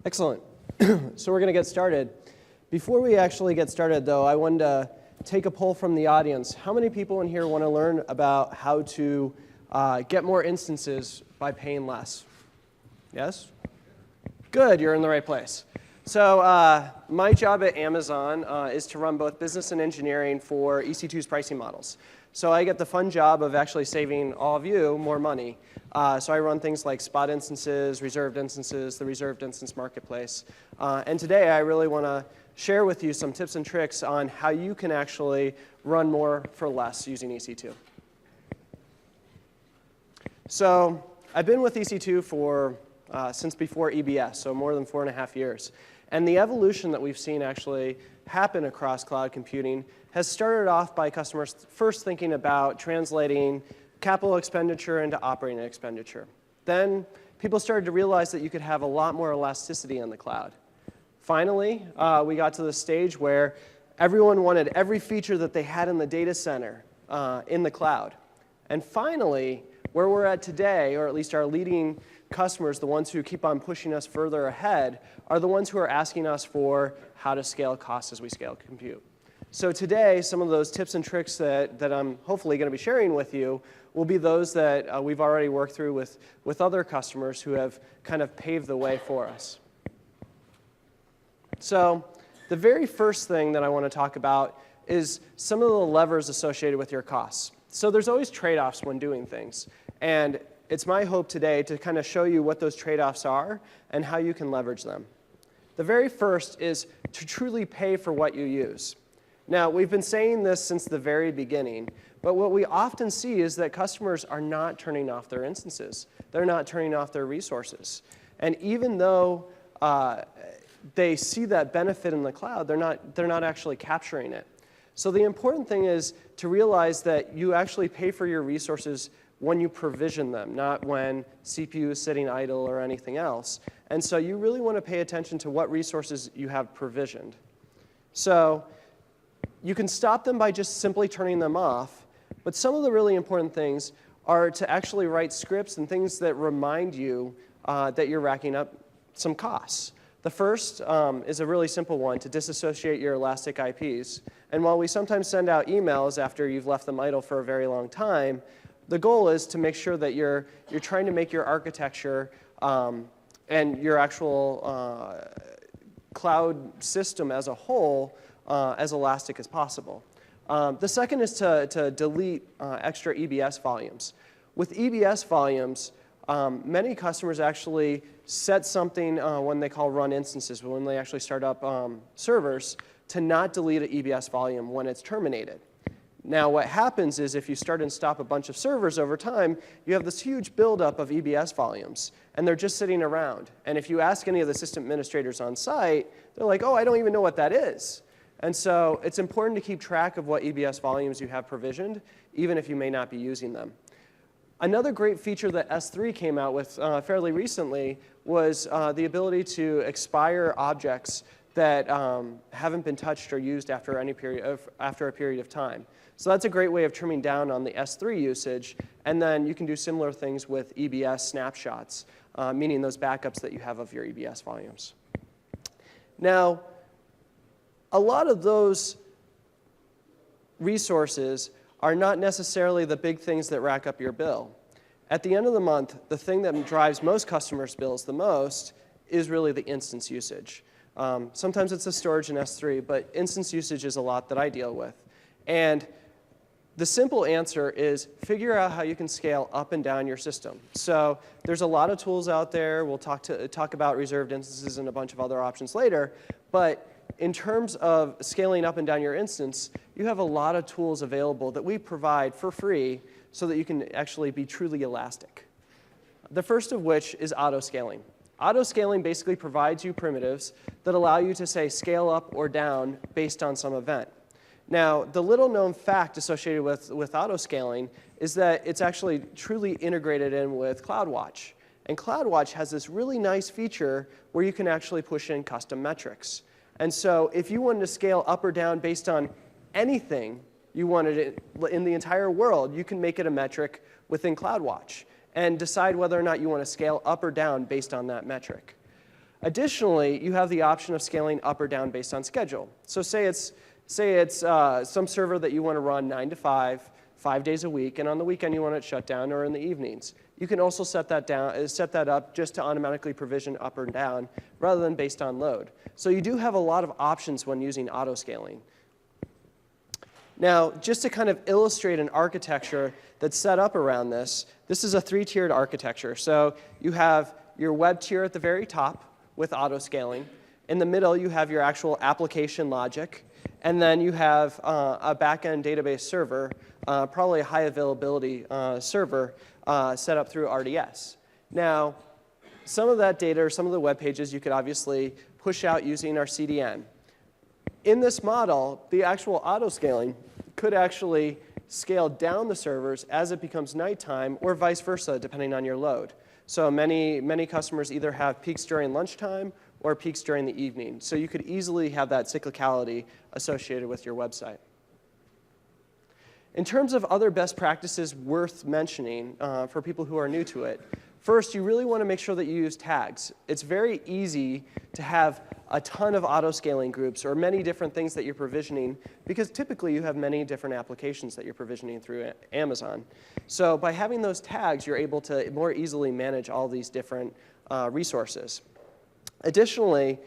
Excellent. So we're going to get started. Before we actually get started, though, I wanted to take a poll from the audience. How many people in here want to learn about how to get more instances by paying less? Yes? Good, you're in the right place. So my job at Amazon is to run both business and engineering for EC2's pricing models. So I get the fun job of actually saving all of you more money. So I run things like spot instances, reserved instances, the reserved instance marketplace. And today I really want to share with you some tips and tricks on how you can actually run more for less using EC2. So I've been with EC2 for since before EBS, so more than 4.5 years. And the evolution that we've seen actually happen across cloud computing has started off by customers first thinking about translating capital expenditure into operating expenditure. Then people started to realize that you could have a lot more elasticity in the cloud. Finally, we got to the stage where everyone wanted every feature that they had in the data center in the cloud. And finally, where we're at today, or at least our leading customers, the ones who keep on pushing us further ahead, are the ones who are asking us for how to scale costs as we scale compute. So today, some of those tips and tricks that I'm hopefully going to be sharing with you will be those that we've already worked through with other customers who have kind of paved the way for us. So the very first thing that I want to talk about is some of the levers associated with your costs. So there's always trade-offs when doing things. And it's my hope today to kind of show you what those trade-offs are and how you can leverage them. The very first is to truly pay for what you use. Now, we've been saying this since the very beginning, but what we often see is that customers are not turning off their instances. They're not turning off their resources. And even though they see that benefit in the cloud, they're not actually capturing it. So the important thing is to realize that you actually pay for your resources when you provision them, not when CPU is sitting idle or anything else. And so you really want to pay attention to what resources you have provisioned. So you can stop them by just simply turning them off, but some of the really important things are to actually write scripts and things that remind you that you're racking up some costs. The first is a really simple one, to disassociate your elastic IPs. And while we sometimes send out emails after you've left them idle for a very long time, the goal is to make sure that you're trying to make your architecture and your actual cloud system as a whole as elastic as possible. The second is to delete extra EBS volumes. With EBS volumes, many customers actually set something when they call run instances, when they actually start up servers, to not delete an EBS volume when it's terminated. Now, what happens is if you start and stop a bunch of servers over time, you have this huge buildup of EBS volumes, and they're just sitting around. And if you ask any of the system administrators on site, they're like, oh, I don't even know what that is. And so it's important to keep track of what EBS volumes you have provisioned, even if you may not be using them. Another great feature that S3 came out with fairly recently was the ability to expire objects that haven't been touched or used after a period of time. So that's a great way of trimming down on the S3 usage. And then you can do similar things with EBS snapshots, meaning those backups that you have of your EBS volumes. Now, a lot of those resources are not necessarily the big things that rack up your bill. At the end of the month, the thing that drives most customers' bills the most is really the instance usage. Sometimes it's the storage in S3, but instance usage is a lot that I deal with. And the simple answer is figure out how you can scale up and down your system. So there's a lot of tools out there. We'll talk about reserved instances and a bunch of other options later. But in terms of scaling up and down your instance, you have a lot of tools available that we provide for free so that you can actually be truly elastic. The first of which is auto-scaling. Auto-scaling basically provides you primitives that allow you to say scale up or down based on some event. Now, the little-known fact associated with auto-scaling is that it's actually truly integrated in with CloudWatch. And CloudWatch has this really nice feature where you can actually push in custom metrics. And so if you wanted to scale up or down based on anything you wanted it in the entire world, you can make it a metric within CloudWatch and decide whether or not you want to scale up or down based on that metric. Additionally, you have the option of scaling up or down based on schedule. So say it's some server that you want to run 9 to 5 days a week, and on the weekend you want it shut down, or in the evenings. You can also set that up just to automatically provision up or down rather than based on load. So you do have a lot of options when using auto-scaling. Now, just to kind of illustrate an architecture that's set up around this, this is a 3-tiered architecture. So you have your web tier at the very top with auto-scaling. In the middle, you have your actual application logic. And then you have a back-end database server, probably a high availability server set up through RDS. Now, some of that data or some of the web pages you could obviously push out using our CDN. In this model, the actual auto-scaling could actually scale down the servers as it becomes nighttime, or vice versa, depending on your load. So many customers either have peaks during lunchtime or peaks during the evening. So you could easily have that cyclicality associated with your website. In terms of other best practices worth mentioning for people who are new to it, first, you really want to make sure that you use tags. It's very easy to have a ton of auto-scaling groups or many different things that you're provisioning, because typically you have many different applications that you're provisioning through Amazon. So by having those tags, you're able to more easily manage all these different resources. Additionally,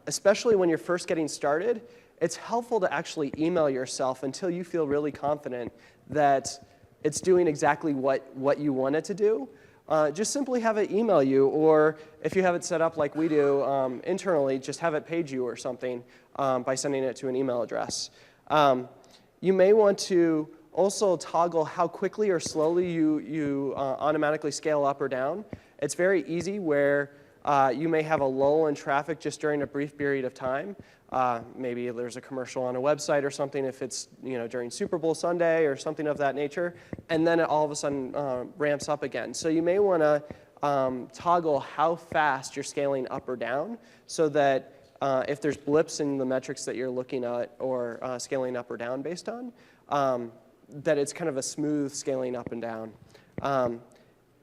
especially when you're first getting started, it's helpful to actually email yourself until you feel really confident that it's doing exactly what you want it to do. Just simply have it email you, or if you have it set up like we do internally, just have it page you or something by sending it to an email address. You may want to also toggle how quickly or slowly you automatically scale up or down. It's very easy where you may have a lull in traffic just during a brief period of time. Maybe there's a commercial on a website or something if it's during Super Bowl Sunday or something of that nature, and then it all of a sudden ramps up again. So you may want to toggle how fast you're scaling up or down so that if there's blips in the metrics that you're looking at or scaling up or down based on, that it's kind of a smooth scaling up and down.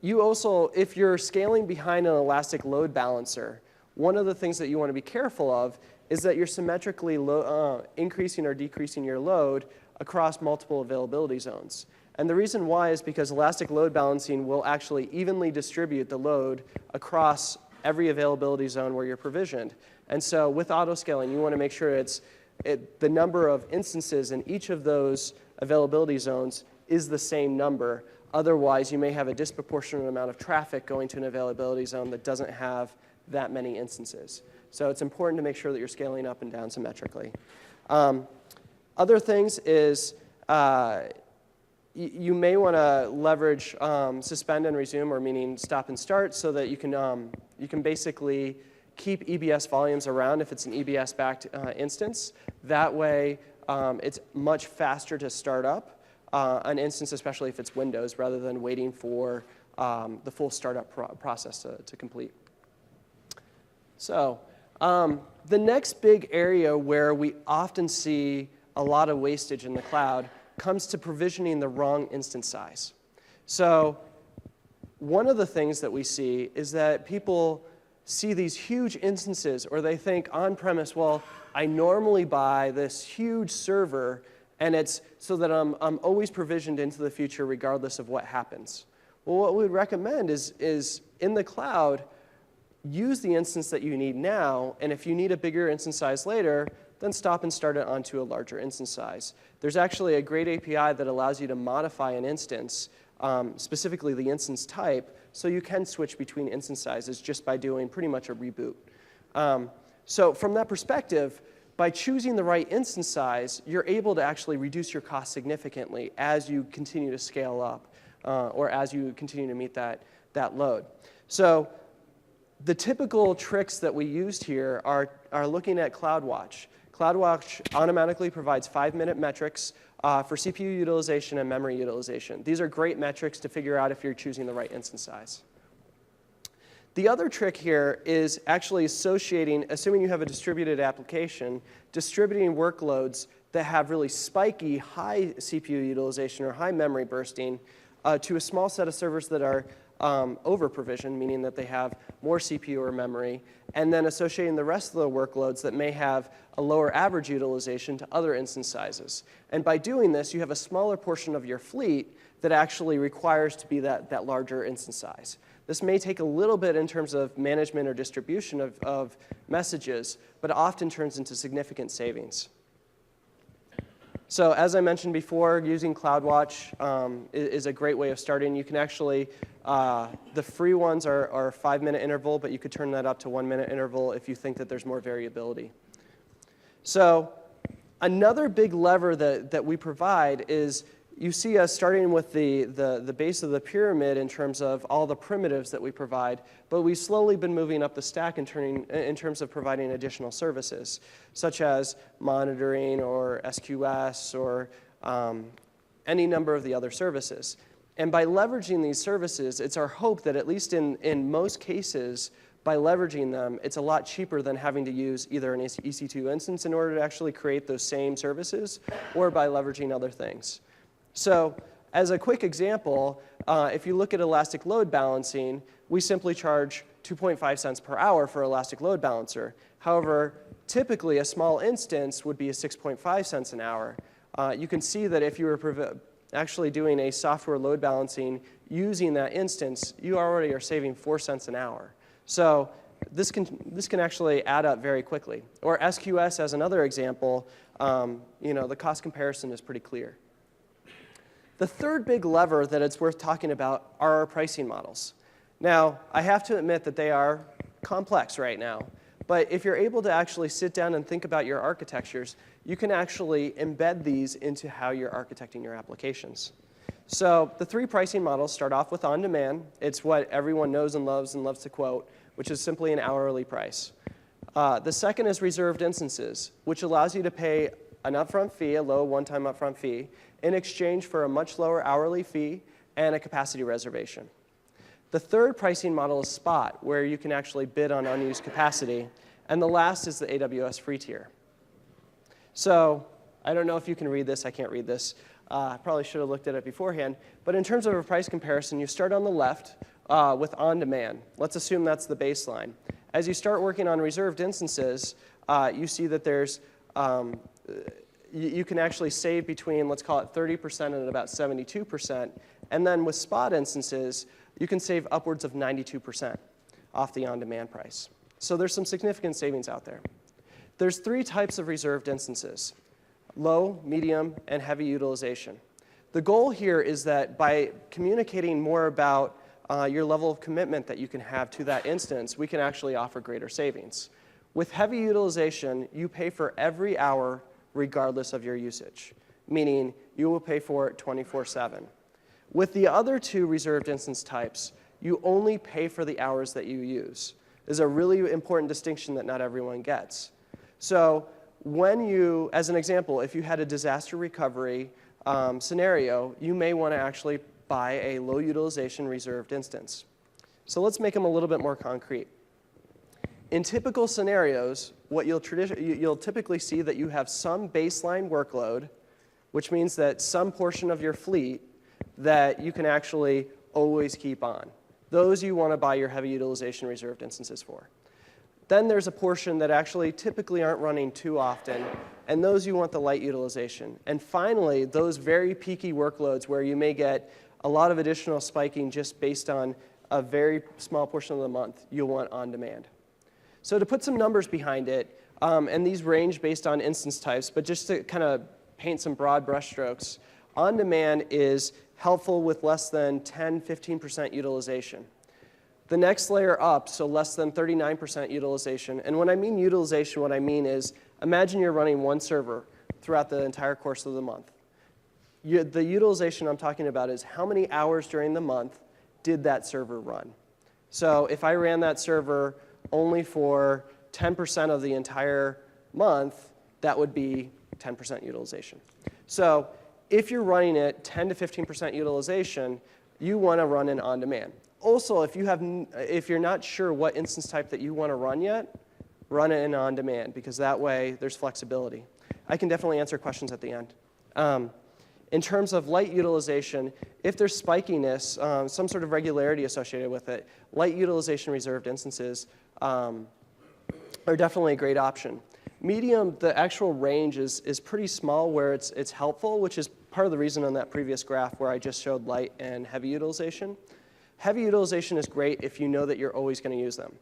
You also, if you're scaling behind an elastic load balancer, one of the things that you want to be careful of is that you're symmetrically increasing or decreasing your load across multiple availability zones. And the reason why is because elastic load balancing will actually evenly distribute the load across every availability zone where you're provisioned. And so with auto-scaling, you want to make sure the number of instances in each of those availability zones is the same number. Otherwise, you may have a disproportionate amount of traffic going to an availability zone that doesn't have that many instances. So it's important to make sure that you're scaling up and down symmetrically. Other things is you may want to leverage suspend and resume, or meaning stop and start, so that you can basically keep EBS volumes around if it's an EBS-backed instance. That way, it's much faster to start up an instance, especially if it's Windows, rather than waiting for the full startup process to complete. So the next big area where we often see a lot of wastage in the cloud comes to provisioning the wrong instance size. So one of the things that we see is that people see these huge instances, or they think on-premise, well, I normally buy this huge server, and it's so that I'm always provisioned into the future regardless of what happens. Well, what we would recommend is in the cloud, use the instance that you need now, and if you need a bigger instance size later, then stop and start it onto a larger instance size. There's actually a great API that allows you to modify an instance, specifically the instance type, so you can switch between instance sizes just by doing pretty much a reboot. So from that perspective, by choosing the right instance size, you're able to actually reduce your cost significantly as you continue to scale up or as you continue to meet that load. So the typical tricks that we used here are looking at CloudWatch. CloudWatch automatically provides 5-minute metrics for CPU utilization and memory utilization. These are great metrics to figure out if you're choosing the right instance size. The other trick here is actually associating, assuming you have a distributed application, distributing workloads that have really spiky, high CPU utilization or high memory bursting to a small set of servers that are over-provisioned, meaning that they have more CPU or memory, and then associating the rest of the workloads that may have a lower average utilization to other instance sizes. And by doing this, you have a smaller portion of your fleet that actually requires to be that larger instance size. This may take a little bit in terms of management or distribution of messages, but it often turns into significant savings. So as I mentioned before, using CloudWatch is a great way of starting. You can actually, the free ones are a 5-minute interval, but you could turn that up to 1-minute interval if you think that there's more variability. So another big lever that we provide is, you see us starting with the base of the pyramid in terms of all the primitives that we provide, but we've slowly been moving up the stack in terms of providing additional services, such as monitoring or SQS or any number of the other services. And by leveraging these services, it's our hope that at least in most cases, by leveraging them, it's a lot cheaper than having to use either an EC2 instance in order to actually create those same services, or by leveraging other things. So as a quick example, if you look at elastic load balancing, we simply charge 2.5 cents per hour for elastic load balancer. However, typically a small instance would be a 6.5 cents an hour. You can see that if you were actually doing a software load balancing using that instance, you already are saving 4 cents an hour. So this can actually add up very quickly. Or SQS as another example, the cost comparison is pretty clear. The third big lever that it's worth talking about are our pricing models. Now, I have to admit that they are complex right now. But if you're able to actually sit down and think about your architectures, you can actually embed these into how you're architecting your applications. So the 3 pricing models start off with on-demand. It's what everyone knows and loves to quote, which is simply an hourly price. The second is reserved instances, which allows you to pay an upfront fee, a low one-time upfront fee, in exchange for a much lower hourly fee and a capacity reservation. The third pricing model is spot, where you can actually bid on unused capacity. And the last is the AWS free tier. So I don't know if you can read this. I can't read this. I probably should have looked at it beforehand. But in terms of a price comparison, you start on the left with on-demand. Let's assume that's the baseline. As you start working on reserved instances, you see that there's you can actually save between, let's call it 30% and about 72%. And then with spot instances, you can save upwards of 92% off the on-demand price. So there's some significant savings out there. There's 3 types of reserved instances: low, medium, and heavy utilization. The goal here is that by communicating more about your level of commitment that you can have to that instance, we can actually offer greater savings. With heavy utilization, you pay for every hour regardless of your usage, meaning you will pay for it 24/7. With the other 2 reserved instance types, you only pay for the hours that you use. This is a really important distinction that not everyone gets. So when you, as an example, if you had a disaster recovery scenario, you may want to actually buy a low utilization reserved instance. So let's make them a little bit more concrete. In typical scenarios, what you'll typically see that you have some baseline workload, which means that some portion of your fleet that you can actually always keep on. Those you want to buy your heavy utilization reserved instances for. Then there's a portion that actually typically aren't running too often, and those you want the light utilization. And finally, those very peaky workloads where you may get a lot of additional spiking just based on a very small portion of the month, you'll want on demand. So to put some numbers behind it, and these range based on instance types, but just to kind of paint some broad brushstrokes, on demand is helpful with less than 10, 15% utilization. The next layer up, so less than 39% utilization, and when I mean utilization, what I mean is imagine you're running one server throughout the entire course of the month. The utilization I'm talking about is how many hours during the month did that server run. So if I ran that server only for 10% of the entire month, that would be 10% utilization. So if you're running it 10 to 15% utilization, you want to run it on demand. Also, if you're not sure what instance type that you want to run yet, run it in on demand, because that way there's flexibility. I can definitely answer questions at the end. In terms of light utilization, if there's spikiness, some sort of regularity associated with it, light utilization reserved instances are definitely a great option. Medium, the actual range is pretty small where it's helpful, which is part of the reason on that previous graph where I just showed light and heavy utilization. Heavy utilization is great if you know that you're always going to use them.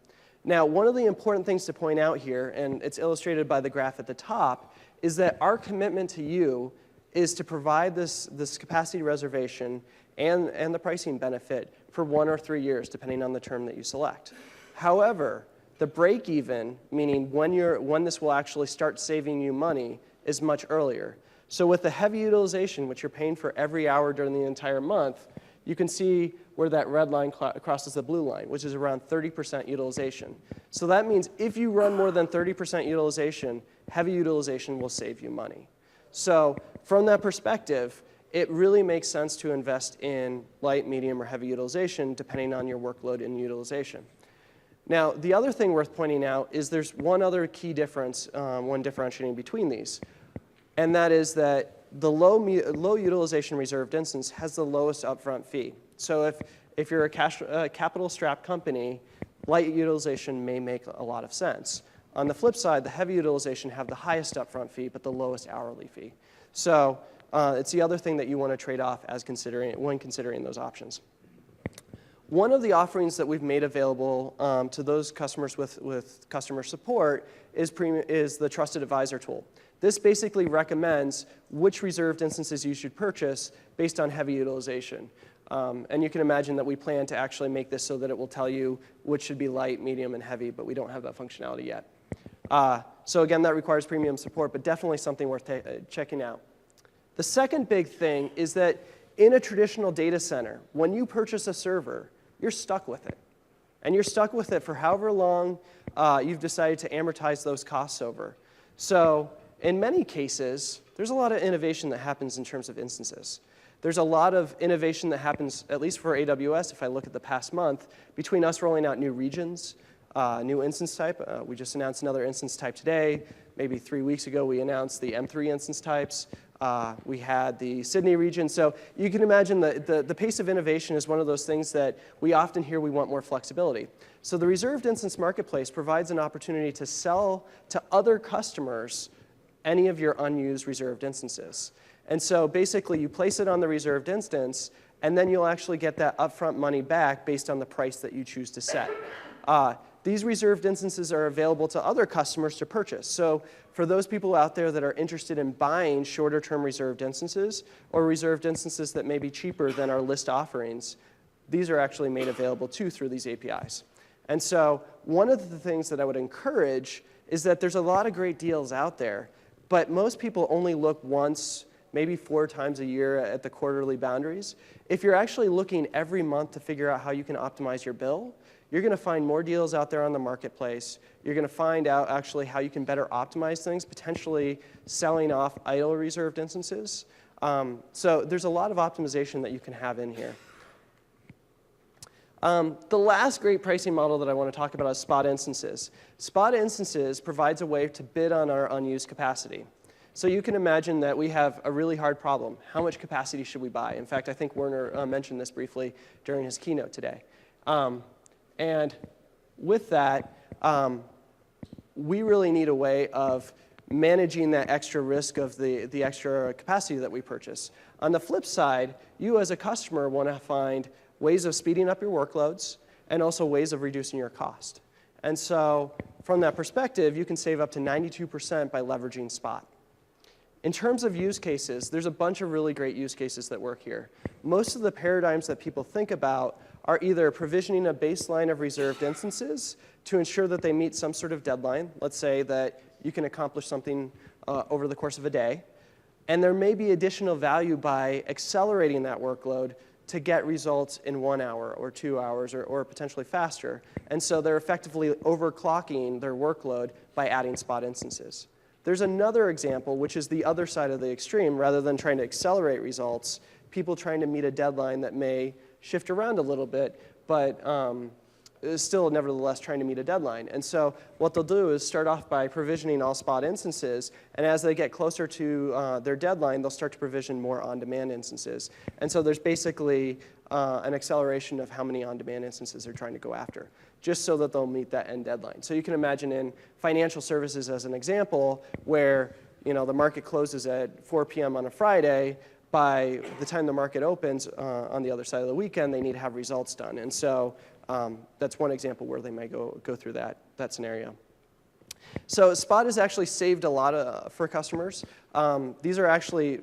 Now, one of the important things to point out here, and it's illustrated by the graph at the top, is that our commitment to you is to provide this capacity reservation and the pricing benefit for 1 or 3 years, depending on the term that you select. However, the break even, meaning when this will actually start saving you money, is much earlier. So with the heavy utilization, which you're paying for every hour during the entire month, you can see where that red line crosses the blue line, which is around 30% utilization. So that means if you run more than 30% utilization, heavy utilization will save you money. So from that perspective, it really makes sense to invest in light, medium, or heavy utilization, depending on your workload and utilization. Now, the other thing worth pointing out is there's one other key difference when differentiating between these, and that is that the low utilization reserved instance has the lowest upfront fee. So if you're a capital-strapped company, light utilization may make a lot of sense. On the flip side, the heavy utilization have the highest upfront fee, but the lowest hourly fee. So it's the other thing that you want to trade off when considering those options. One of the offerings that we've made available to those customers with customer support is the Trusted Advisor tool. This basically recommends which reserved instances you should purchase based on heavy utilization. And you can imagine that we plan to actually make this so that it will tell you which should be light, medium, and heavy, but we don't have that functionality yet. So again, that requires premium support, but definitely something worth checking out. The second big thing is that in a traditional data center, when you purchase a server, you're stuck with it. And you're stuck with it for however long you've decided to amortize those costs over. So in many cases, there's a lot of innovation that happens in terms of instances. There's a lot of innovation that happens, at least for AWS, if I look at the past month, between us rolling out new regions, new instance type. We just announced another instance type today. Maybe 3 weeks ago, we announced the M3 instance types. We had the Sydney region. So you can imagine the pace of innovation is one of those things that we often hear we want more flexibility. So the reserved instance marketplace provides an opportunity to sell to other customers any of your unused reserved instances. And so basically, you place it on the reserved instance, and then you'll actually get that upfront money back based on the price that you choose to set. These reserved instances are available to other customers to purchase. So for those people out there that are interested in buying shorter-term reserved instances or reserved instances that may be cheaper than our list offerings, these are actually made available too through these APIs. And so one of the things that I would encourage is that there's a lot of great deals out there, but most people only look once, maybe 4 times a year at the quarterly boundaries. If you're actually looking every month to figure out how you can optimize your bill, you're going to find more deals out there on the marketplace. You're going to find out actually how you can better optimize things, potentially selling off idle reserved instances. So there's a lot of optimization that you can have in here. The last great pricing model that I want to talk about is spot instances. Spot instances provides a way to bid on our unused capacity. So you can imagine that we have a really hard problem. How much capacity should we buy? In fact, I think Werner mentioned this briefly during his keynote today. And with that, we really need a way of managing that extra risk of the extra capacity that we purchase. On the flip side, you as a customer want to find ways of speeding up your workloads and also ways of reducing your cost. And so from that perspective, you can save up to 92% by leveraging Spot. In terms of use cases, there's a bunch of really great use cases that work here. Most of the paradigms that people think about are either provisioning a baseline of reserved instances to ensure that they meet some sort of deadline. Let's say that you can accomplish something over the course of a day. And there may be additional value by accelerating that workload to get results in 1 hour or 2 hours or potentially faster. And so they're effectively overclocking their workload by adding spot instances. There's another example, which is the other side of the extreme. Rather than trying to accelerate results, people trying to meet a deadline that may shift around a little bit, but is still nevertheless trying to meet a deadline. And so what they'll do is start off by provisioning all spot instances, and as they get closer to their deadline, they'll start to provision more on-demand instances. And so there's basically an acceleration of how many on-demand instances they're trying to go after, just so that they'll meet that end deadline. So you can imagine in financial services as an example, where the market closes at 4 p.m. on a Friday. By the time the market opens on the other side of the weekend, they need to have results done. And so that's one example where they may go through that scenario. So Spot has actually saved a lot for customers. These are actually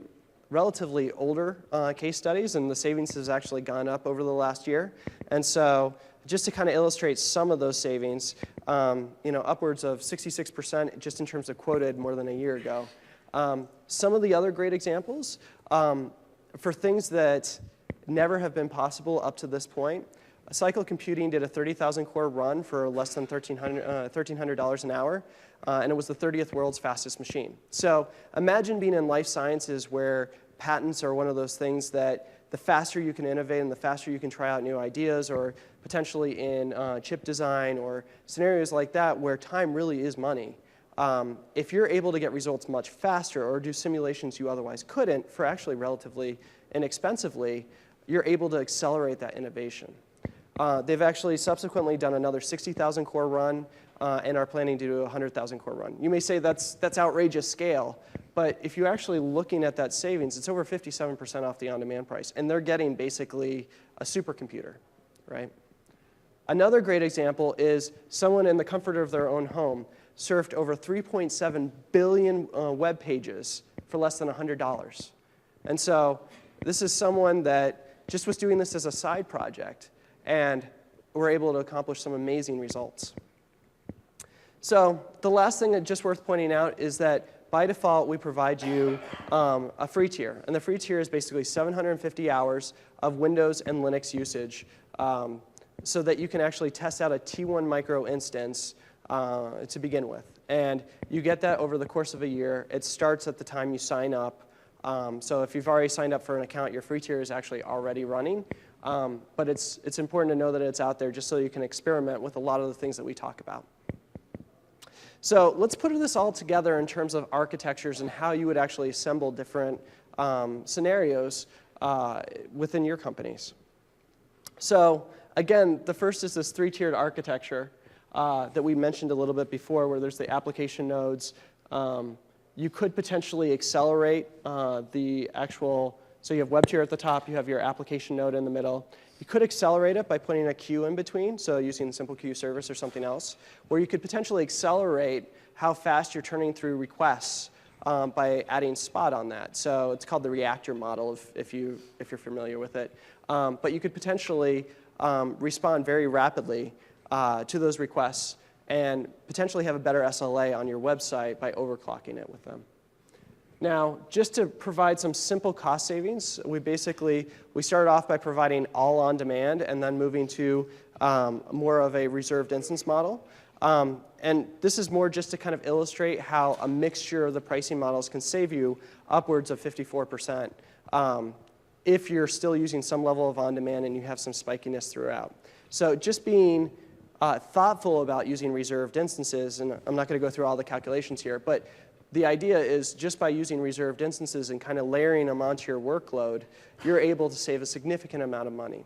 relatively older case studies, and the savings has actually gone up over the last year. And so just to kind of illustrate some of those savings, upwards of 66% just in terms of quoted more than a year ago. Some of the other great examples for things that never have been possible up to this point, Cycle Computing did a 30,000 core run for less than $1,300 an hour, and it was the 30th world's fastest machine. So imagine being in life sciences where patents are one of those things that the faster you can innovate and the faster you can try out new ideas, or potentially in chip design or scenarios like that where time really is money. If you're able to get results much faster or do simulations you otherwise couldn't for actually relatively inexpensively, you're able to accelerate that innovation. They've actually subsequently done another 60,000 core run and are planning to do a 100,000 core run. You may say that's outrageous scale, but if you're actually looking at that savings, it's over 57% off the on-demand price, and they're getting basically a supercomputer, right? Another great example is someone in the comfort of their own home surfed over 3.7 billion web pages for less than $100. And so this is someone that just was doing this as a side project, and were able to accomplish some amazing results. So the last thing that's just worth pointing out is that by default, we provide you a free tier. And the free tier is basically 750 hours of Windows and Linux usage so that you can actually test out a T1 micro instance to begin with. And you get that over the course of a year. It starts at the time you sign up. So if you've already signed up for an account, your free tier is actually already running. But it's important to know that it's out there just so you can experiment with a lot of the things that we talk about. So let's put this all together in terms of architectures and how you would actually assemble different scenarios within your companies. So again, the first is this three-tiered architecture that we mentioned a little bit before, where there's the application nodes. You could potentially accelerate the actual, so you have web tier at the top, you have your application node in the middle. You could accelerate it by putting a queue in between, so using simple queue service or something else, where you could potentially accelerate how fast you're turning through requests by adding Spot on that. So it's called the reactor model if you're familiar with it. But you could potentially respond very rapidly to those requests and potentially have a better SLA on your website by overclocking it with them. Now, just to provide some simple cost savings, we started off by providing all on demand and then moving to more of a reserved instance model. And this is more just to kind of illustrate how a mixture of the pricing models can save you upwards of 54% if you're still using some level of on demand and you have some spikiness throughout. So just being thoughtful about using reserved instances, and I'm not going to go through all the calculations here, but the idea is just by using reserved instances and kind of layering them onto your workload, you're able to save a significant amount of money.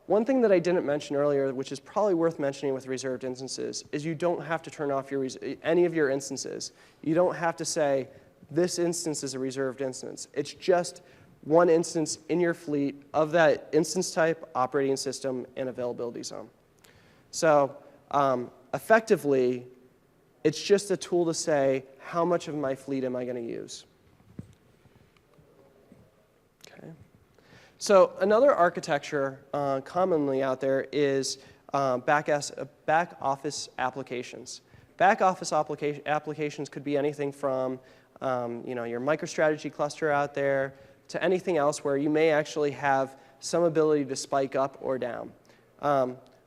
One thing that I didn't mention earlier, which is probably worth mentioning with reserved instances, is you don't have to turn off any of your instances. You don't have to say, this instance is a reserved instance. It's just one instance in your fleet of that instance type, operating system, and availability zone. So effectively, it's just a tool to say, how much of my fleet am I going to use? Okay. So another architecture commonly out there is back office applications. Back office applications could be anything from your MicroStrategy cluster out there to anything else where you may actually have some ability to spike up or down.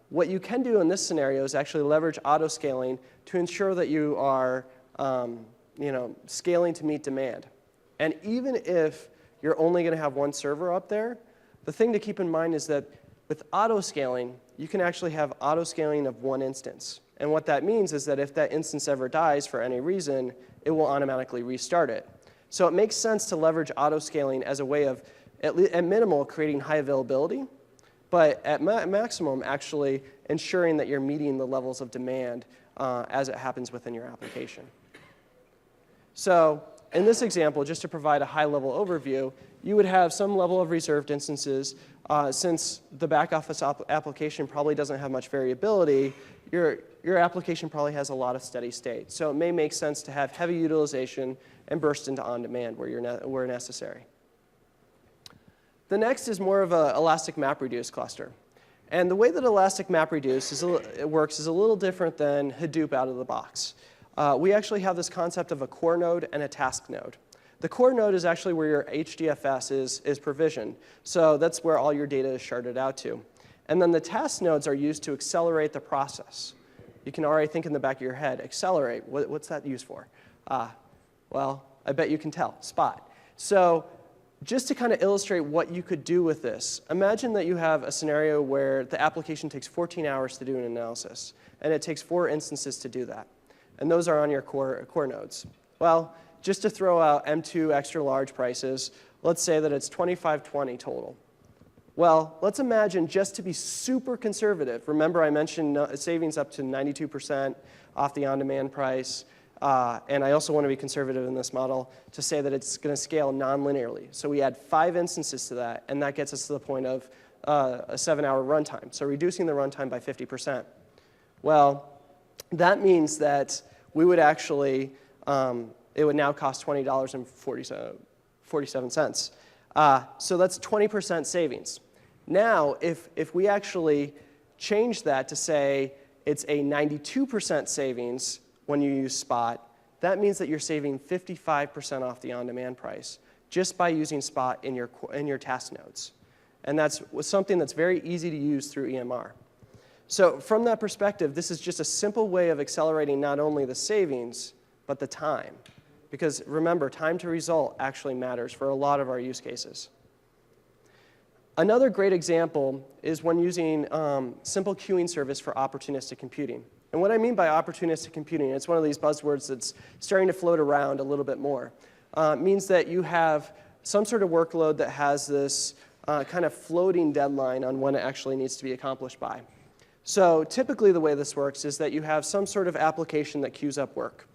What you can do in this scenario is actually leverage auto-scaling to ensure that you are scaling to meet demand. And even if you're only going to have one server up there, the thing to keep in mind is that with auto-scaling, you can actually have auto-scaling of one instance. And what that means is that if that instance ever dies for any reason, it will automatically restart it. So it makes sense to leverage auto-scaling as a way of, at minimal, creating high availability, but at maximum, actually ensuring that you're meeting the levels of demand as it happens within your application. So in this example, just to provide a high-level overview, you would have some level of reserved instances. Since the back office application probably doesn't have much variability, your application probably has a lot of steady state. So it may make sense to have heavy utilization and burst into on-demand where necessary. The next is more of an elastic MapReduce cluster. And the way that elastic MapReduce works is a little different than Hadoop out of the box. We actually have this concept of a core node and a task node. The core node is actually where your HDFS is provisioned. So that's where all your data is sharded out to. And then the task nodes are used to accelerate the process. You can already think in the back of your head, accelerate, what's that used for? Well, I bet you can tell, Spot. So just to kind of illustrate what you could do with this, imagine that you have a scenario where the application takes 14 hours to do an analysis, and it takes 4 instances to do that. And those are on your core nodes. Well, just to throw out M2 extra large prices, let's say that it's $25.20 total. Well, let's imagine, just to be super conservative, remember I mentioned savings up to 92% off the on-demand price, and I also want to be conservative in this model to say that it's going to scale non-linearly. So we add 5 instances to that, and that gets us to the point of a 7-hour runtime, so reducing the runtime by 50%. Well, that means that we would actually, it would now cost $20.47. So that's 20% savings. Now, if we actually change that to say it's a 92% savings when you use Spot, that means that you're saving 55% off the on-demand price just by using Spot in your task nodes. And that's something that's very easy to use through EMR. So from that perspective, this is just a simple way of accelerating not only the savings, but the time. Because remember, time to result actually matters for a lot of our use cases. Another great example is when using simple queuing service for opportunistic computing. And what I mean by opportunistic computing, it's one of these buzzwords that's starting to float around a little bit more. Means that you have some sort of workload that has this kind of floating deadline on when it actually needs to be accomplished by. So typically the way this works is that you have some sort of application that queues up work,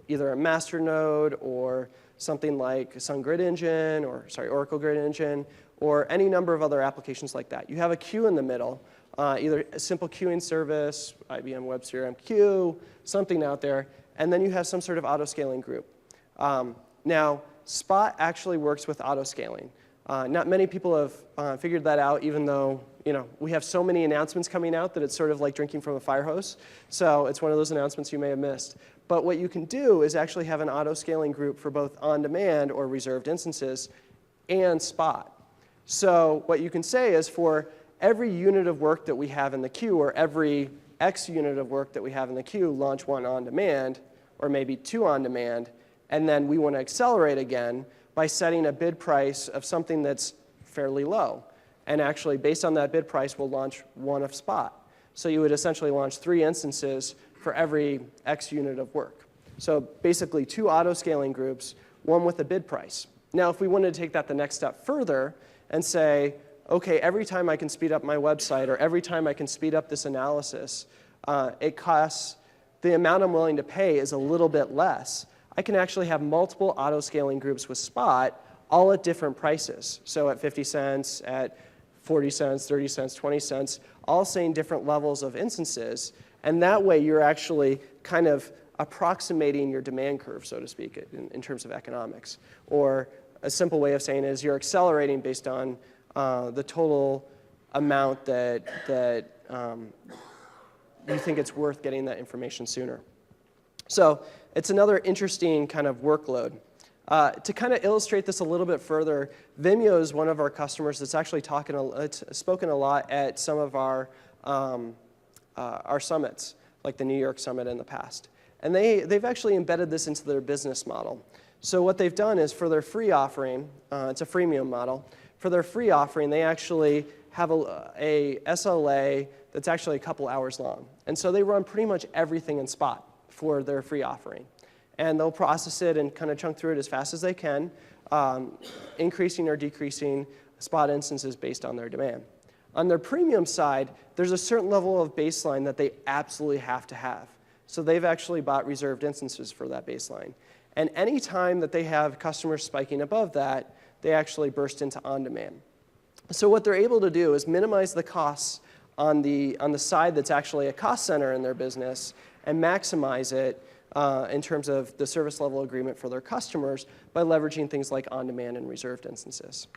either a master node or something like Sun Grid Engine, or Oracle Grid Engine, or any number of other applications like that. You have a queue in the middle, either a simple queuing service, IBM Web CRM queue, something out there, and then you have some sort of auto-scaling group. Now, Spot actually works with auto-scaling. Not many people have figured that out, even though we have so many announcements coming out that it's sort of like drinking from a fire hose. So it's one of those announcements you may have missed. But what you can do is actually have an auto-scaling group for both on-demand or reserved instances and Spot. So what you can say is for every unit of work that we have in the queue, or every X unit of work that we have in the queue, launch 1 on-demand, or maybe 2 on-demand, and then we want to accelerate again by setting a bid price of something that's fairly low. And actually, based on that bid price, we'll launch 1 of Spot. So you would essentially launch 3 instances for every X unit of work. So basically 2 auto-scaling groups, 1 with a bid price. Now, if we wanted to take that the next step further and say, OK, every time I can speed up my website, or every time I can speed up this analysis, it costs, the amount I'm willing to pay is a little bit less. I can actually have multiple auto-scaling groups with Spot, all at different prices. So at 50 cents, at 40 cents, 30 cents, 20 cents, all saying different levels of instances. And that way, you're actually kind of approximating your demand curve, so to speak, in terms of economics. Or a simple way of saying it is you're accelerating based on the total amount that you think it's worth getting that information sooner. So it's another interesting kind of workload. To kind of illustrate this a little bit further, Vimeo is one of our customers that's actually spoken a lot at some of our summits, like the New York Summit in the past. And they've actually embedded this into their business model. So what they've done is for their free offering, it's a freemium model, for their free offering, they actually have a SLA that's actually a couple hours long. And so they run pretty much everything in Spot for their free offering. And they'll process it and kind of chunk through it as fast as they can, increasing or decreasing Spot instances based on their demand. On their premium side, there's a certain level of baseline that they absolutely have to have. So they've actually bought reserved instances for that baseline. And any time that they have customers spiking above that, they actually burst into on-demand. So what they're able to do is minimize the costs on the side that's actually a cost center in their business and maximize it in terms of the service level agreement for their customers by leveraging things like on-demand and reserved instances.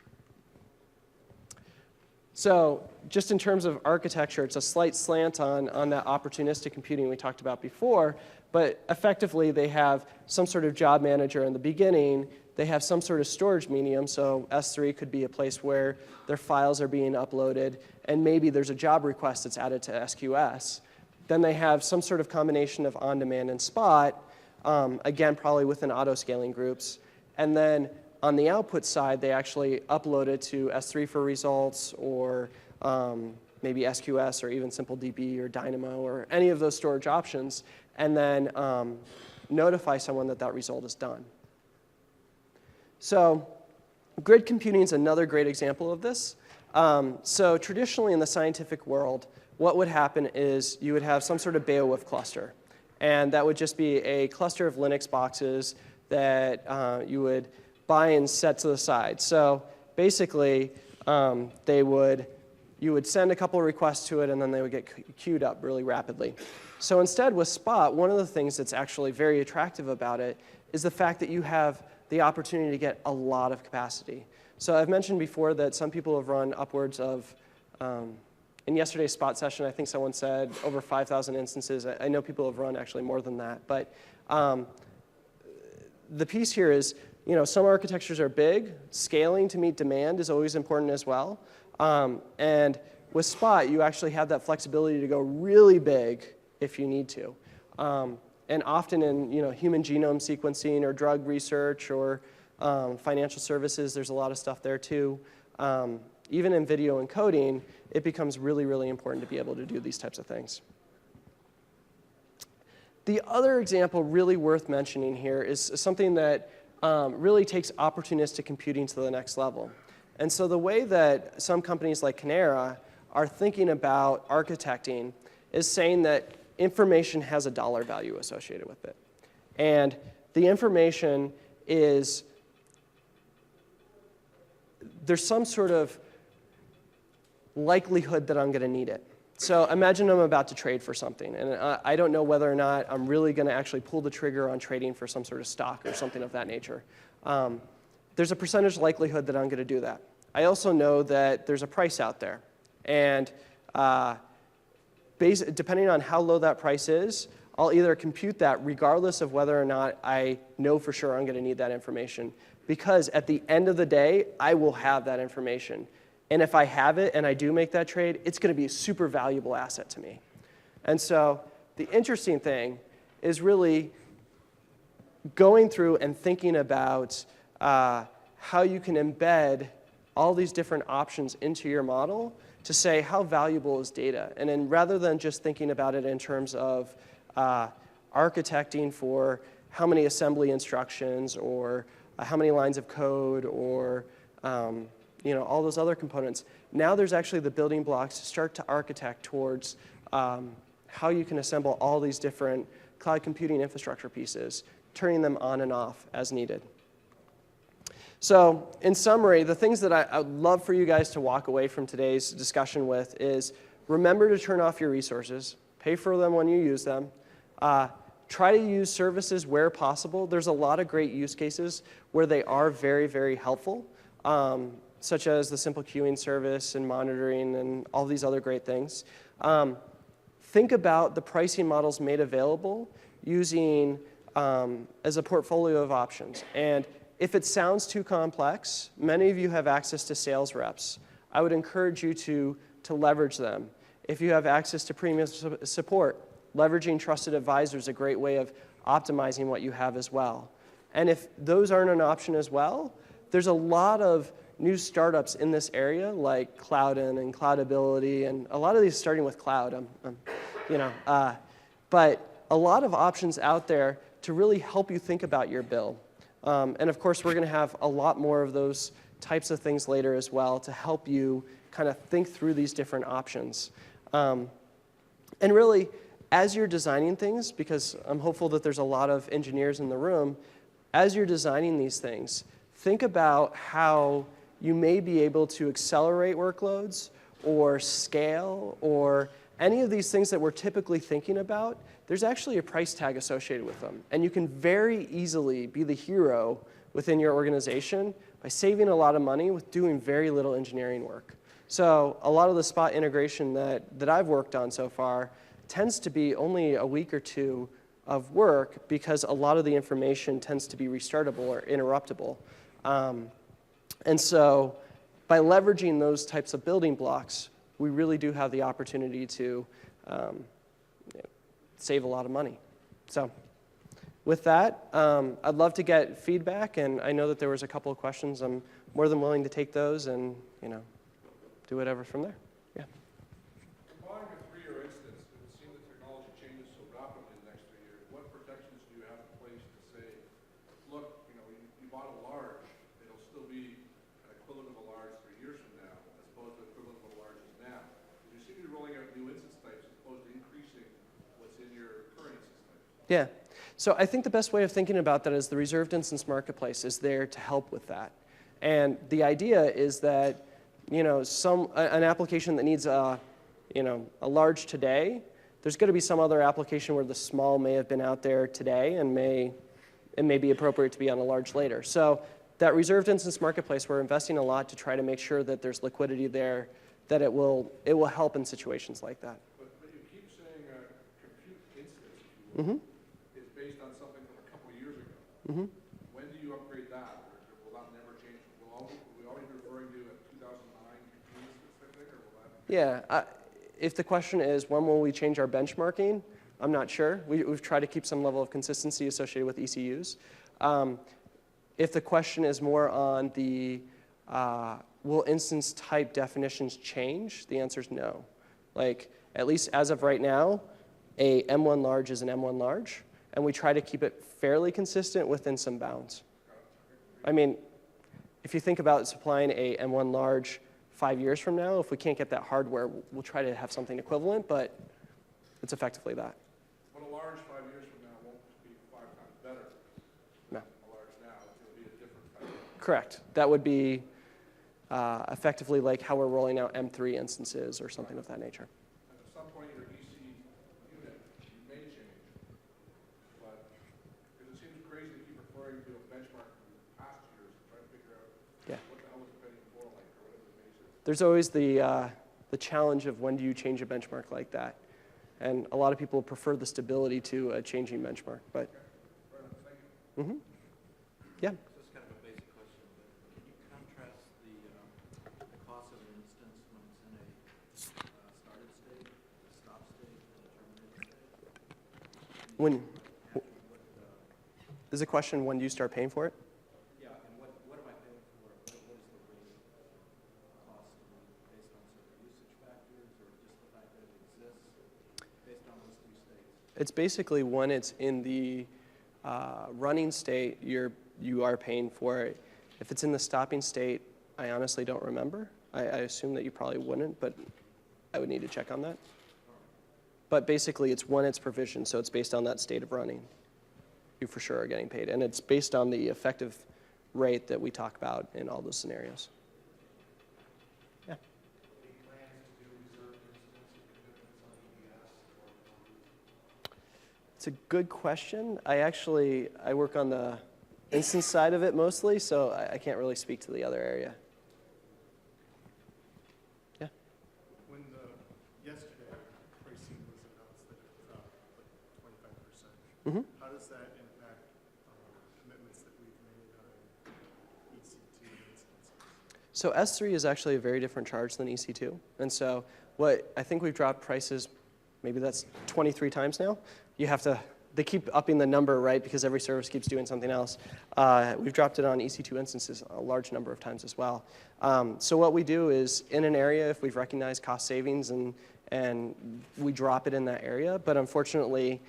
So just in terms of architecture, it's a slight slant on that opportunistic computing we talked about before, but effectively they have some sort of job manager in the beginning. They have some sort of storage medium, so S3 could be a place where their files are being uploaded, and maybe there's a job request that's added to SQS. Then they have some sort of combination of on-demand and spot, again, probably within auto-scaling groups. And then on the output side, they actually upload it to S3 for results, or maybe SQS, or even SimpleDB, or Dynamo, or any of those storage options, and then notify someone that that result is done. So grid computing is another great example of this. So traditionally in the scientific world, what would happen is you would have some sort of Beowulf cluster. And that would just be a cluster of Linux boxes that you would buy and set to the side. So basically, you would send a couple of requests to it, and then they would get queued up really rapidly. So instead, with Spot, one of the things that's actually very attractive about it is the fact that you have the opportunity to get a lot of capacity. So I've mentioned before that some people have run upwards of, in yesterday's Spot session, I think someone said over 5,000 instances. I know people have run actually more than that. But the piece here is, some architectures are big. Scaling to meet demand is always important as well. And with Spot, you actually have that flexibility to go really big if you need to. And often in human genome sequencing or drug research or financial services, there's a lot of stuff there too. Even in video encoding, it becomes really, really important to be able to do these types of things. The other example really worth mentioning here is something that really takes opportunistic computing to the next level. And so the way that some companies like Canara are thinking about architecting is saying that information has a dollar value associated with it. And the information is, there's some sort of likelihood that I'm going to need it. So imagine I'm about to trade for something, and I don't know whether or not I'm really going to actually pull the trigger on trading for some sort of stock or something of that nature. There's a percentage likelihood that I'm going to do that. I also know that there's a price out there. And depending on how low that price is, I'll either compute that regardless of whether or not I know for sure I'm going to need that information. Because at the end of the day, I will have that information. And if I have it and I do make that trade, it's going to be a super valuable asset to me. And so the interesting thing is really going through and thinking about how you can embed all these different options into your model to say how valuable is data. And then rather than just thinking about it in terms of architecting for how many assembly instructions or how many lines of code or all those other components, now there's actually the building blocks to start to architect towards how you can assemble all these different cloud computing infrastructure pieces, turning them on and off as needed. So in summary, the things that I would love for you guys to walk away from today's discussion with is remember to turn off your resources, pay for them when you use them, try to use services where possible. There's a lot of great use cases where they are very, very helpful, such as the simple queuing service and monitoring and all these other great things. Think about the pricing models made available using as a portfolio of options. And if it sounds too complex, many of you have access to sales reps. I would encourage you to leverage them. If you have access to premium support, leveraging trusted advisors is a great way of optimizing what you have as well. And if those aren't an option as well, there's a lot of new startups in this area like Cloudin and Cloudability, and a lot of these starting with cloud, but a lot of options out there to really help you think about your bill. And of course, we're going to have a lot more of those types of things later as well to help you kind of think through these different options. And really, as you're designing things, because I'm hopeful that there's a lot of engineers in the room, as you're designing these things, think about how you may be able to accelerate workloads or scale or any of these things that we're typically thinking about. There's actually a price tag associated with them. And you can very easily be the hero within your organization by saving a lot of money with doing very little engineering work. So a lot of the spot integration that I've worked on so far tends to be only a week or two of work because a lot of the information tends to be restartable or interruptible. And so by leveraging those types of building blocks, we really do have the opportunity to save a lot of money. So with that, I'd love to get feedback, and I know that there was a couple of questions. I'm more than willing to take those and do whatever from there. Yeah. Applying a 3-year instance, it would seem that technology changes so rapidly in the next 3 years. What protections do you have in place to say, look, you bought a large, it'll still be an equivalent of a large 3 years from now, as opposed to the equivalent of a large is now? You seem to be rolling out new instance types as opposed to increasing what's in your current instance type. Yeah. So I think the best way of thinking about that is the reserved instance marketplace is there to help with that. And the idea is that an application that needs a large today, there's going to be some other application where the small may have been out there today and it may be appropriate to be on a large later. So that reserved instance marketplace, we're investing a lot to try to make sure that there's liquidity there, that it will help in situations like that. But you keep saying compute instance, if you will, is based on something from a couple of years ago. When do you upgrade that? Or will that never change? Will we always be referring to a 2009 compute instance thing, or will that? Yeah. If the question is, when will we change our benchmarking, I'm not sure. We've tried to keep some level of consistency associated with ECUs. If the question is more on the will instance type definitions change, the answer is no. Like, at least as of right now, a M1 large is an M1 large, and we try to keep it fairly consistent within some bounds. I mean, if you think about supplying a M1 large 5 years from now, if we can't get that hardware, we'll try to have something equivalent, but it's effectively that. But a large 5 years from now won't be 5 times better than a large now. It'll be a different type. Correct. That would be effectively like how we're rolling out M3 instances or something of that nature. And at some point, your EC unit may change, but because it seems crazy to keep referring to a benchmark from past years and try to figure out what the hell was it paying for, like, or whatever the base is. There's always the challenge of when do you change a benchmark like that. And a lot of people prefer the stability to a changing benchmark. But, Right on, thank you. Yeah. This is kind of a basic question, but can you contrast the cost of an instance when it's in a started state, a stop state, and a terminated state? Is the question, when do you start paying for it? Yeah, and what am I paying for? What is the rate cost based on certain usage factors or just the fact that it exists based on those two states? It's basically when it's in the running state, you are paying for it. If it's in the stopping state, I honestly don't remember. I assume that you probably wouldn't, but I would need to check on that. But basically, it's when it's provisioned, so it's based on that state of running. You for sure are getting paid, and it's based on the effective rate that we talk about in all those scenarios. Yeah. It's a good question. I work on the instance side of it mostly, so I can't really speak to the other area. Yeah. When yesterday pricing was announced that it was up like 25%, how does that impact commitments that we've made on EC2 instances? So S3 is actually a very different charge than EC2. And so what I think we've dropped prices, maybe that's 23 times now. They keep upping the number, right, because every service keeps doing something else. We've dropped it on EC2 instances a large number of times as well. So what we do is, in an area, if we've recognized cost savings and we drop it in that area, but unfortunately,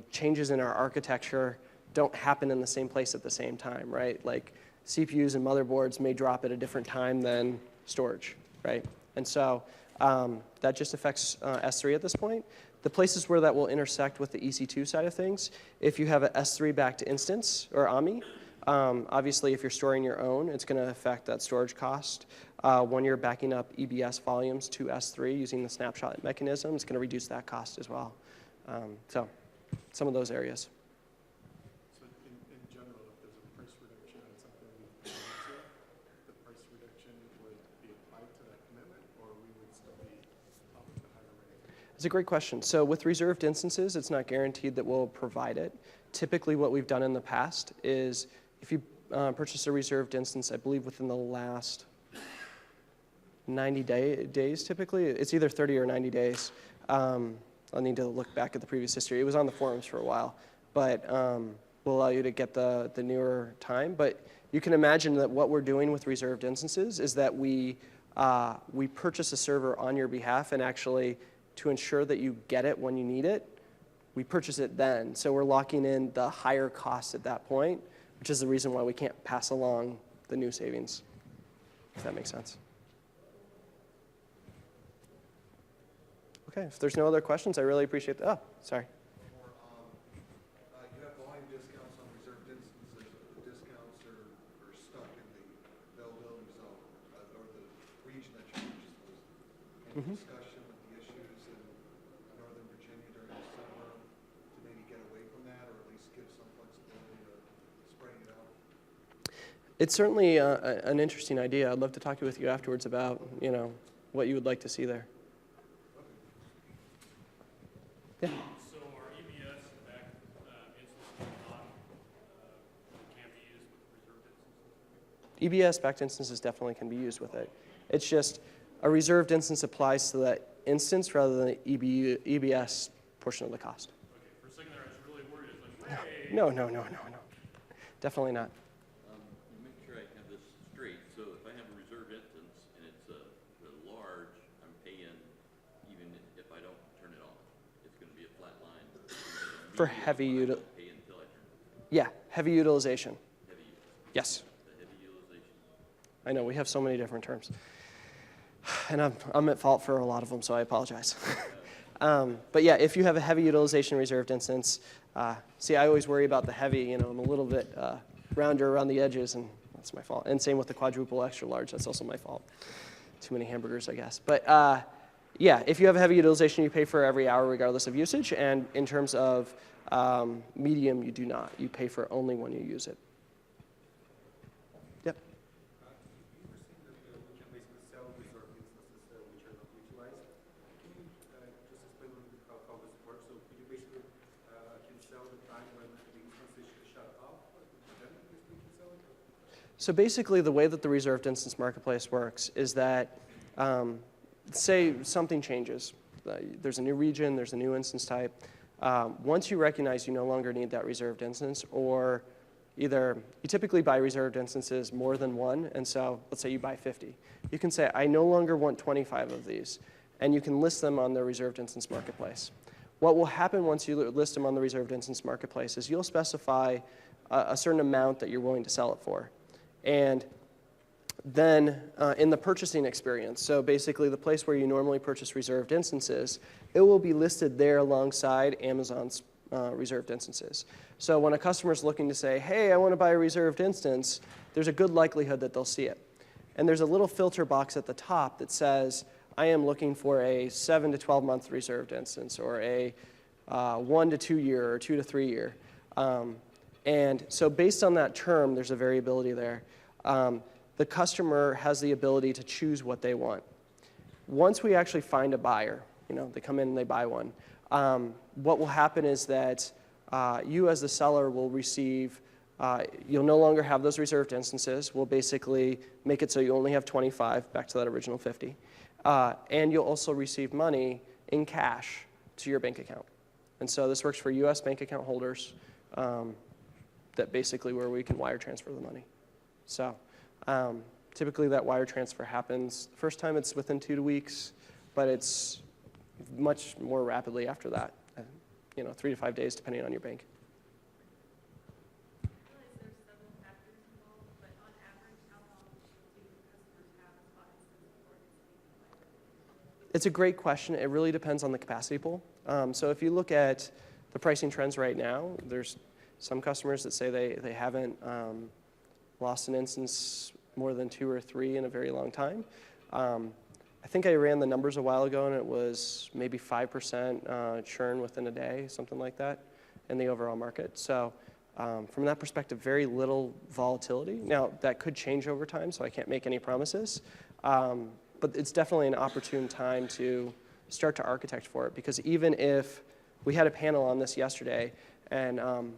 changes in our architecture don't happen in the same place at the same time, right? Like CPUs and motherboards may drop at a different time than storage, right? And so that just affects S3 at this point. The places where that will intersect with the EC2 side of things, if you have an S3 backed instance or AMI, obviously if you're storing your own, it's going to affect that storage cost. When you're backing up EBS volumes to S3 using the snapshot mechanism, it's going to reduce that cost as well. So some of those areas. So in general, if there's a price reduction on something we commit to, the price reduction would be applied to that commitment, or we would still be up with the higher rate? It's a great question. So with reserved instances, it's not guaranteed that we'll provide it. Typically what we've done in the past is if you purchase a reserved instance, I believe within the last 90 days typically, it's either 30 or 90 days. I'll need to look back at the previous history. It was on the forums for a while, but will allow you to get the newer time. But you can imagine that what we're doing with reserved instances is that we purchase a server on your behalf, and actually to ensure that you get it when you need it, we purchase it then. So we're locking in the higher cost at that point, which is the reason why we can't pass along the new savings, if that makes sense. Okay, if there's no other questions, I really appreciate that. Oh, sorry. You have volume discounts on reserved instances, but the discounts are stuck in the availability zone, or the region that you purchased those. Any discussion with the issues in Northern Virginia during the summer to maybe get away from that, or at least give some flexibility to spreading it out? It's certainly an interesting idea. I'd love to talk with you afterwards about, what you would like to see there. Yeah. So our EBS back instances can't be used with reserved instances? EBS backed instances definitely can be used with it. It's just a reserved instance applies to that instance rather than the EBS portion of the cost. Okay, for a second there I was really worried. It's like, hey. No. Definitely not. Make sure I have this straight. So if I have a reserved instance and it's a large, I'm paying even if I don't turn it on. It's going to be a flat line. For heavy utilization. Pay until I turn it on. Yeah, heavy utilization. Heavy use. Yes. The heavy utilization. I know, we have so many different terms. And I'm at fault for a lot of them, so I apologize. But yeah, if you have a heavy utilization reserved instance, see, I always worry about the heavy, I'm a little bit rounder around the edges, and that's my fault. And same with the quadruple extra large, that's also my fault. Too many hamburgers, I guess. But yeah, if you have a heavy utilization, you pay for every hour regardless of usage, and in terms of medium, you do not. You pay for only when you use it. Yep. You were saying that we can basically sell reserved instances which are not utilized. Can you just explain a little bit how this works? So could you basically can sell the time when the instance is shut off? Then you can sell it? So basically, the way that the reserved instance marketplace works is that, say something changes. There's a new region, there's a new instance type. Once you recognize you no longer need that reserved instance, or either you typically buy reserved instances more than one, and so let's say you buy 50. You can say, I no longer want 25 of these, and you can list them on the reserved instance marketplace. What will happen once you list them on the reserved instance marketplace is you'll specify a certain amount that you're willing to sell it for. And then in the purchasing experience, so basically the place where you normally purchase reserved instances, it will be listed there alongside Amazon's reserved instances. So when a customer is looking to say, hey, I want to buy a reserved instance, there's a good likelihood that they'll see it. And there's a little filter box at the top that says, I am looking for a 7 to 12 month reserved instance, or a 1 to 2 year, or 2 to 3 year. And so based on that term, there's a variability there. The customer has the ability to choose what they want. Once we actually find a buyer, they come in and they buy one, what will happen is that you as the seller will receive, you'll no longer have those reserved instances. We'll basically make it so you only have 25, back to that original 50. And you'll also receive money in cash to your bank account. And so this works for US bank account holders, that basically where we can wire transfer the money. So typically that wire transfer happens, the first time it's within 2 weeks, but it's much more rapidly after that, 3 to 5 days depending on your bank. It's a great question. It really depends on the capacity pool. So if you look at the pricing trends right now, there's some customers that say they haven't lost an instance more than 2 or 3 in a very long time. I think I ran the numbers a while ago, and it was maybe 5% churn within a day, something like that, in the overall market. So from that perspective, very little volatility. Now, that could change over time, so I can't make any promises. But it's definitely an opportune time to start to architect for it, because even if we had a panel on this yesterday, and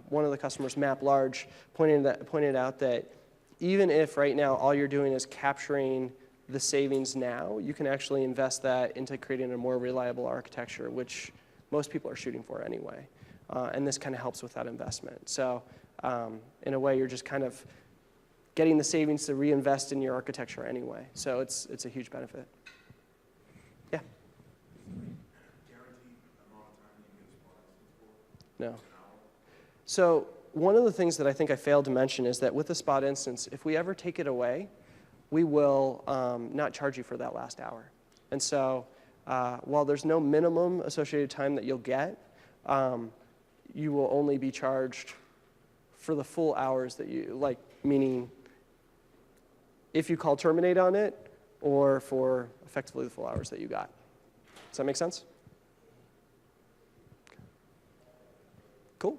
one of the customers, Map Large, pointed out that even if right now all you're doing is capturing the savings now, you can actually invest that into creating a more reliable architecture, which most people are shooting for anyway. And this kind of helps with that investment. So in a way, you're just kind of getting the savings to reinvest in your architecture anyway. So it's a huge benefit. Yeah? No. So one of the things that I think I failed to mention is that with the spot instance, if we ever take it away, we will not charge you for that last hour. And so while there's no minimum associated time that you'll get, you will only be charged for the full hours that you, like, meaning if you call terminate on it, or for effectively the full hours that you got. Does that make sense? Cool.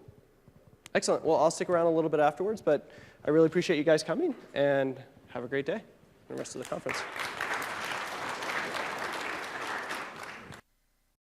Excellent. Well, I'll stick around a little bit afterwards, but I really appreciate you guys coming, and have a great day and the rest of the conference.